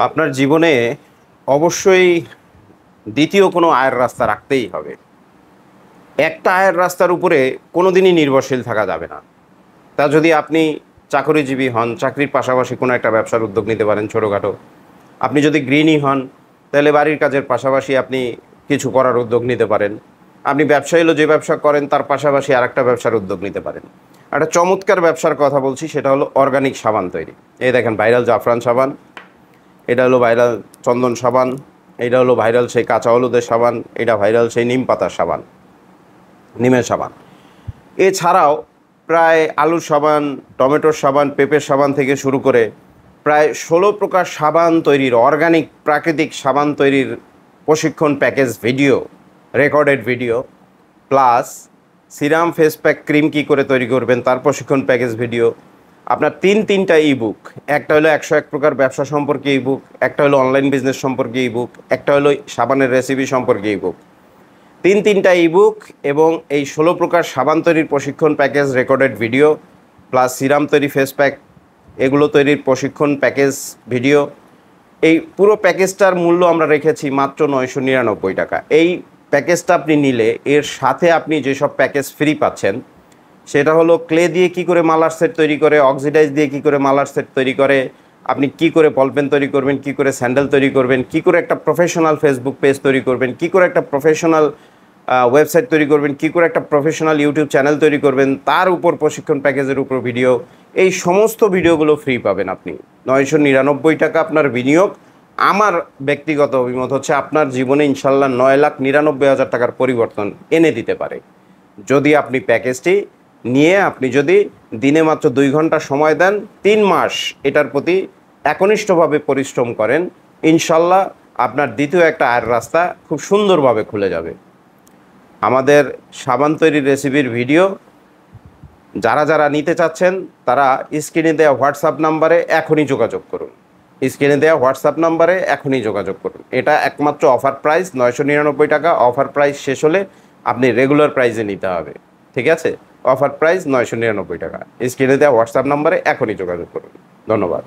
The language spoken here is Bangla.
আপনার জীবনে অবশ্যই দ্বিতীয় কোনো আয়ের রাস্তা রাখতেই হবে। একটা আয়ের রাস্তার উপরে কোনো দিনই নির্ভরশীল থাকা যাবে না। তা যদি আপনি চাকরিজীবী হন, চাকরির পাশাপাশি কোনো একটা ব্যবসার উদ্যোগ নিতে পারেন ছোটোখাটো। আপনি যদি গৃহিণী হন, তাহলে বাড়ির কাজের পাশাপাশি আপনি কিছু করার উদ্যোগ নিতে পারেন। আপনি ব্যবসায়ী হলো যে ব্যবসা করেন তার পাশাপাশি আরেকটা ব্যবসার উদ্যোগ নিতে পারেন। একটা চমৎকার ব্যবসার কথা বলছি, সেটা হলো অর্গানিক সাবান তৈরি। এই দেখেন ভাইরাল জাফরান সাবান, এটা হলো ভাইরাল চন্দন সাবান, এটা হলো ভাইরাল সেই কাঁচা হলুদের সাবান, এটা ভাইরাল সেই নিম পাতার সাবান, নিমের সাবান। এছাড়াও প্রায় আলুর সাবান, টমেটোর সাবান, পেঁপের সাবান থেকে শুরু করে প্রায় 16 প্রকার সাবান তৈরির, অর্গানিক প্রাকৃতিক সাবান তৈরির প্রশিক্ষণ package video, recorded video, plus serum face pack cream কী করে তৈরি করবেন তার প্রশিক্ষণ প্যাকেজ ভিডিও। আপনার তিনটা ইবুক, একটা হলো 101 প্রকার ব্যবসা সম্পর্কে ইবুক, একটা হলো অনলাইন বিজনেস সম্পর্কে ইবুক, একটা হলো সাবানের রেসিপি সম্পর্কে ইবুক। তিনটা ইবুক এবং এই 16 প্রকার সাবান তৈরির প্রশিক্ষণ package recorded video, plus serum তৈরি ফেস প্যাক এগুলো তৈরির প্রশিক্ষণ প্যাকেজ ভিডিও, এই পুরো প্যাকেজটার মূল্য আমরা রেখেছি মাত্র 999 টাকা। এই প্যাকেজটা আপনি নিলে এর সাথে আপনি যেসব প্যাকেজ ফ্রি পাচ্ছেন, সেটা হলো ক্লে দিয়ে কী করে মালার সেট তৈরি করে, অক্সিডাইজ দিয়ে কী করে মালার সেট তৈরি করে, আপনি কী করে বলপেন তৈরি করবেন, কী করে স্যান্ডেল তৈরি করবেন, কী করে একটা প্রফেশনাল ফেসবুক পেজ তৈরি করবেন, কী করে একটা প্রফেশনাল ওয়েবসাইট তৈরি করবেন, কী করে একটা প্রফেশনাল ইউটিউব চ্যানেল তৈরি করবেন, তার উপর প্রশিক্ষণ প্যাকেজের উপর ভিডিও। এই সমস্ত ভিডিওগুলো ফ্রি পাবেন আপনি। 999 টাকা আপনার বিনিয়োগ। আমার ব্যক্তিগত অভিমত হচ্ছে আপনার জীবনে ইনশাল্লাহ 9,99,000 টাকার পরিবর্তন এনে দিতে পারে যদি আপনি প্যাকেজটি নিয়ে আপনি যদি দিনে মাত্র 2 ঘন্টা সময় দেন, 3 মাস এটার প্রতি একনিষ্ঠভাবে পরিশ্রম করেন, ইনশাল্লাহ আপনার দ্বিতীয় একটা আয়ের রাস্তা খুব সুন্দরভাবে খুলে যাবে। আমাদের সাবান তৈরির রেসিপির ভিডিও যারা নিতে চাচ্ছেন তারা স্ক্রিনে দেওয়া হোয়াটসঅ্যাপ নাম্বারে এখনই যোগাযোগ করুন। স্ক্রিনে দেওয়া হোয়াটসঅ্যাপ নাম্বারে এখনই যোগাযোগ করুন। এটা একমাত্র অফার প্রাইস 999 টাকা। অফার প্রাইস শেষ হলে আপনি রেগুলার প্রাইসে নিতে হবে, ঠিক আছে? অফার প্রাইস 999 টাকা। স্ক্রিনে দেওয়া হোয়াটসঅ্যাপ নাম্বারে এখনই যোগাযোগ করুন। ধন্যবাদ।